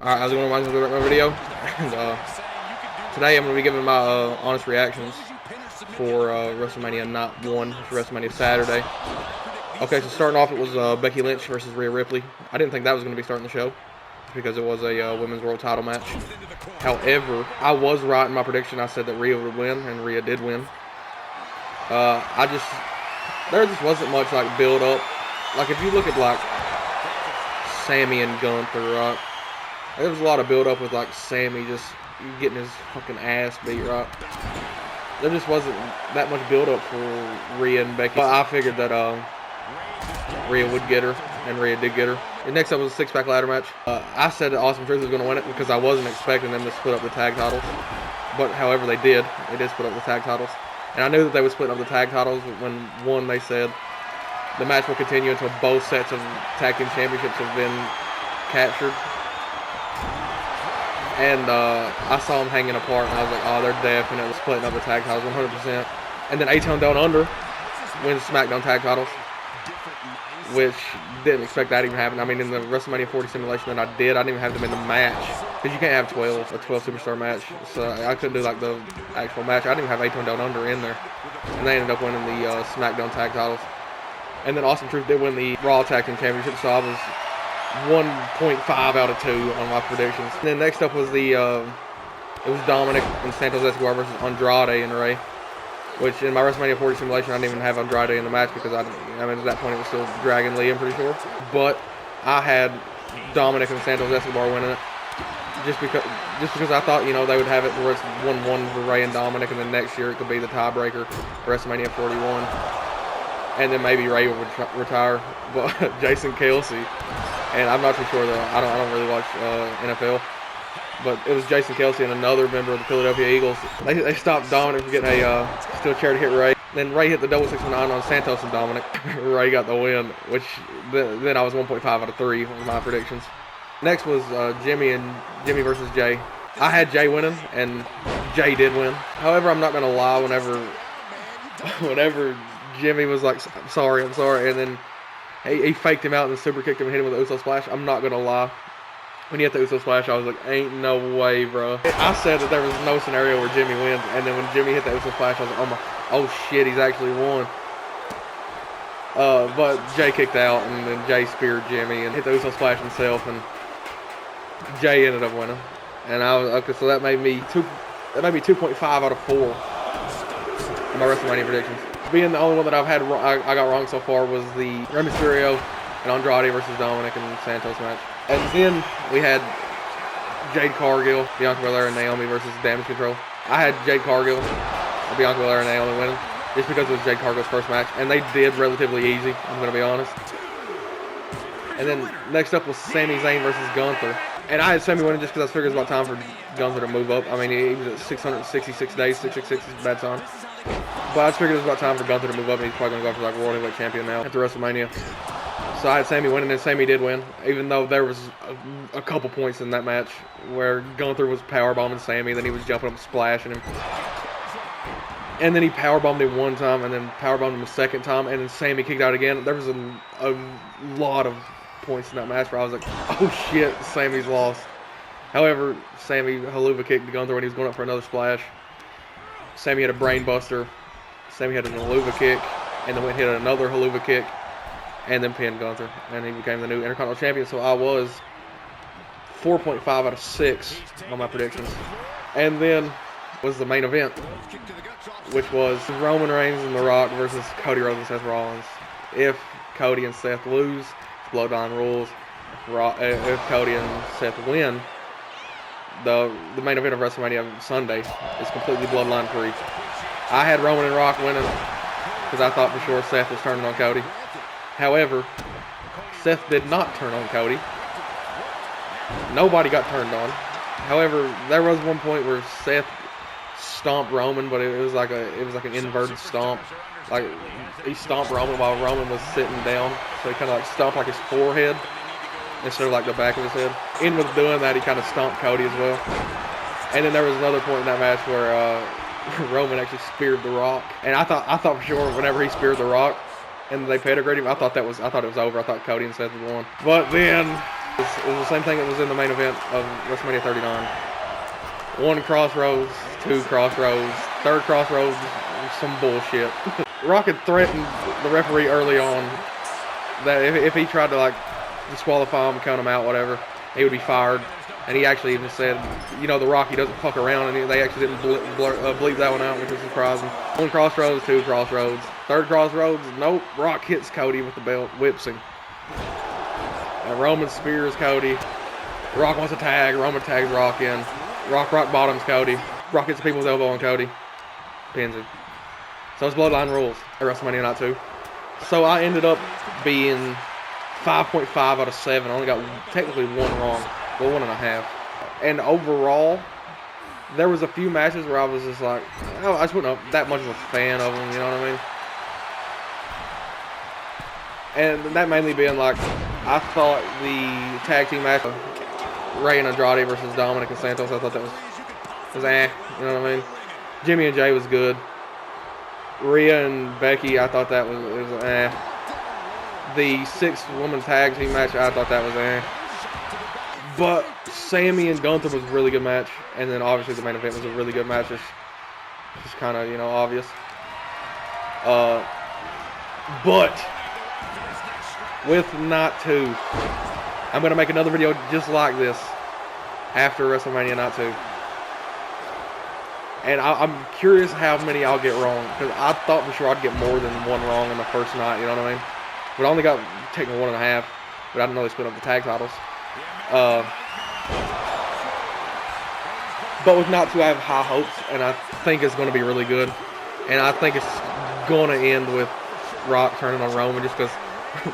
Alright, how's it going? Welcome to my video. And, today I'm going to be giving my honest reactions for WrestleMania Night 1, WrestleMania Saturday. Okay, so starting off, it was Becky Lynch versus Rhea Ripley. I didn't think that was going to be starting the show because it was a women's world title match. However, I was right in my prediction. I said that Rhea would win, and Rhea did win. There just wasn't much like build up. Like if you look at like Sammy and Gunther, right? There was a lot of build up with like Sammy just getting his fucking ass beat, right? There just wasn't that much build up for Rhea and Becky. But I figured that Rhea would get her, and Rhea did get her. And next up was a six-pack ladder match. I said that Awesome Truth was going to win it because I wasn't expecting them to split up the tag titles. But however, they did. They did split up the tag titles. And I knew that they would split up the tag titles when, one, they said the match will continue until both sets of tag team championships have been captured. And I saw them hanging apart, and I was like, oh, they're definitely splitting up the tag titles 100%. And then A-Town Down Under wins SmackDown tag titles, which didn't expect that to even happen. I mean, in the WrestleMania 40 simulation that I didn't even have them in the match, because you can't have 12 superstar match, so I couldn't do like the actual match. I didn't even have A-Town Down Under in there, and they ended up winning the SmackDown tag titles. And then Awesome Truth did win the Raw Tag Team Championship, so I was 1.5 out of 2 on my predictions. And then next up was it was Dominic and Santos Escobar versus Andrade and Rey, which in my WrestleMania 40 simulation I didn't even have Andrade in the match because I mean at that point it was still Dragon Lee, I'm pretty sure. But I had Dominic and Santos Escobar winning it just because I thought, you know, they would have it where it's 1-1 for Rey and Dominic, and then next year it could be the tiebreaker for WrestleMania 41. And then maybe Rey would retire, but Jason Kelsey, and I'm not too sure though. I don't really watch NFL, but it was Jason Kelsey and another member of the Philadelphia Eagles. They stopped Dominic from getting a steel chair to hit Rey. Then Rey hit the double 619 on Santos and Dominic. Rey got the win, which then I was 1.5 out of 3 with my predictions. Next was Jimmy versus Jay. I had Jay winning, and Jay did win. However, I'm not gonna lie. Whenever Jimmy was like, I'm sorry, and then he faked him out and super kicked him and hit him with the Uso Splash. I'm not gonna lie. When he hit the Uso Splash, I was like, ain't no way, bro. I said that there was no scenario where Jimmy wins, and then when Jimmy hit the Uso Splash, I was like, oh shit, he's actually won. But Jay kicked out, and then Jay speared Jimmy and hit the Uso Splash himself, and Jay ended up winning. And I was okay, so that made me 2.5 out of 4 in my WrestleMania predictions. Being the only one that I got wrong so far was the Rey Mysterio and Andrade versus Dominic and Santos match. And then we had Jade Cargill, Bianca Belair, and Naomi versus Damage Control. I had Jade Cargill, Bianca Belair, and Naomi winning just because it was Jade Cargill's first match, and they did relatively easy, I'm going to be honest. And then next up was Sami Zayn versus Gunther. And I had Sami winning just because I figured it was about time for Gunther to move up. I mean, he was at 666 days, 666 is a bad time. But I just figured it was about time for Gunther to move up, and he's probably going to go for like World Heavyweight Champion now after WrestleMania. So I had Sami winning, and Sami did win, even though there was a couple points in that match where Gunther was powerbombing Sami, then he was jumping up splashing him. And then he powerbombed him one time, and then powerbombed him a second time, and then Sami kicked out again. There was a lot of points in that match where I was like, oh shit, Sami's lost. However, Sami haluva kicked Gunther when he was going up for another splash. Sami had a brain buster. Sami had an haluva kick, and then went hit another haluva kick, and then pinned Gunther, and he became the new Intercontinental Champion. So I was 4.5 out of 6 on my predictions. And then was the main event, which was Roman Reigns and The Rock versus Cody Rhodes and Seth Rollins. If Cody and Seth lose, it's Bloodline rules. If Cody and Seth win, the main event of WrestleMania Sunday is completely Bloodline free. I had Roman and Rock winning because I thought for sure Seth was turning on Cody. However, Seth did not turn on Cody. Nobody got turned on. However, there was one point where Seth stomped Roman, but it was like an inverted stomp. Like he stomped Roman while Roman was sitting down, so he kind of like stomped like his forehead instead of like the back of his head. In with doing that, he kind of stomped Cody as well. And then there was another point in that match where Roman actually speared The Rock, and I thought for sure whenever he speared The Rock and they pedigreed him, I thought it was over. I thought Cody and Seth had won. But then It was the same thing that was in the main event of WrestleMania 39. 1 crossroads, 2 crossroads, 3rd crossroads, some bullshit. Rock had threatened the referee early on that if he tried to like disqualify him, count him out, whatever, he would be fired. And he actually even said, you know, The Rock, he doesn't fuck around, and they actually didn't bleep that one out, which was surprising. 1 crossroads, 2 crossroads, 3rd crossroads, nope. Rock hits Cody with the belt, whips him. And Roman spears Cody. Rock wants a tag. Roman tags Rock in. Rock bottoms Cody. Rock hits the people's elbow on Cody. Pins him. So it's Bloodline rules at WrestleMania Night 2. So I ended up being 5.5 out of 7. I only got technically 1 wrong. Well, 1.5. And overall, there was a few matches where I was just like, oh, I just wasn't that much of a fan of them, you know what I mean? And that mainly being like, I thought the tag team match of Rey and Andrade versus Dominic and Santos, I thought that was you know what I mean? Jimmy and Jay was good. Rhea and Becky, I thought that was The 6-woman tag team match, I thought that was But Sammy and Gunther was a really good match, and then obviously the main event was a really good match. It's just kind of, you know, obvious. But with Night 2, I'm going to make another video just like this after WrestleMania Night 2. And I'm curious how many I'll get wrong, because I thought for sure I'd get more than 1 wrong in the first night, you know what I mean? But I only got technically 1.5, but I didn't know they split up the tag titles. But with Night 2, I have high hopes, and I think it's going to be really good. And I think it's going to end with Rock turning on Roman, just because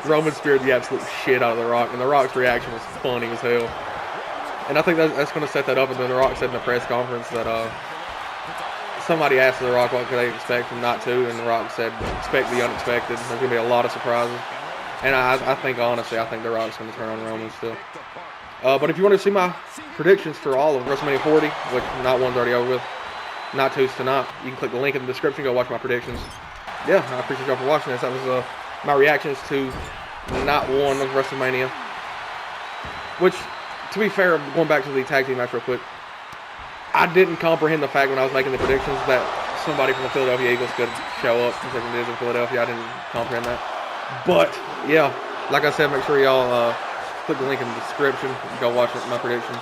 Roman speared the absolute shit out of The Rock, and The Rock's reaction was funny as hell. And I think that's going to set that up, and then The Rock said in a press conference that somebody asked The Rock what could they expect from Night 2, and The Rock said, expect the unexpected. There's going to be a lot of surprises. And I think, honestly, I think The Rock's going to turn on Roman still. But if you want to see my predictions for all of WrestleMania 40, which Night 1's already over with, Night 2's tonight, you can click the link in the description, go watch my predictions. Yeah, I appreciate y'all for watching this. That was my reactions to Night 1 of WrestleMania. Which, to be fair, going back to the tag team match real quick, I didn't comprehend the fact when I was making the predictions that somebody from the Philadelphia Eagles could show up since it is in Philadelphia. I didn't comprehend that. But, yeah, like I said, make sure y'all click the link in the description. Go watch my predictions.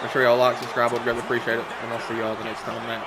Make sure y'all like, subscribe. I would greatly appreciate it. And I'll see y'all the next time, man.